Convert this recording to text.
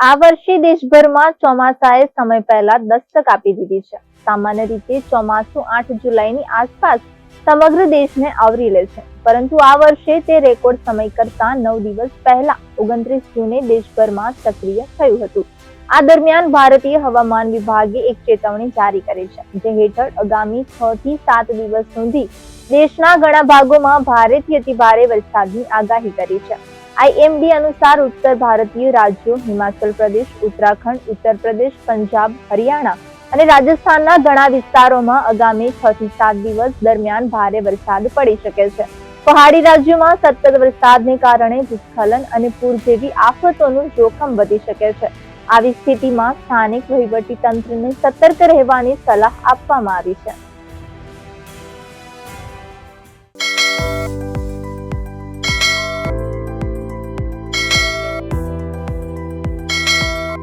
આ વર્ષે દેશભરમાં ચોમાસાએ સમય પહેલા દસ્તક આપી દીધી છે. સામાન્ય રીતે ચોમાસું 8 જુલાઈની આસપાસ સમગ્ર દેશને આવરી લે છે, પરંતુ આ વર્ષે તે રેકોર્ડ સમય કરતા 9 દિવસ પહેલા 29 જૂને દેશભરમાં સક્રિય થયું હતું. આ દરમિયાન ભારતીય હવામાન વિભાગે એક ચેતવણી જારી કરી છે, જે હેઠળ આગામી 6 થી 7 દિવસ સુધી દેશના ઘણા ભાગોમાં ભારેથી અતિભારે વરસાદની આગાહી કરી છે. IMD અનુસાર ઉત્તર ભારતીય રાજ્યો હિમાચલ પ્રદેશ, ઉત્તરાખંડ, ઉત્તર પ્રદેશ, પંજાબ, હરિયાણા અને રાજસ્થાનના ઘણા વિસ્તારોમાં આગામી 6 થી 7 દિવસ દરમિયાન ભારે વરસાદ પડી શકે છે. પહાડી રાજ્યોમાં સતત વરસાદને કારણે ભૂસ્ખલન અને પૂર જેવી આફતોનું જોખમ વધી શકે છે. આવી સ્થિતિમાં સ્થાનિક વહીવટી તંત્રને સતર્ક રહેવાની સલાહ આપવામાં આવી છે.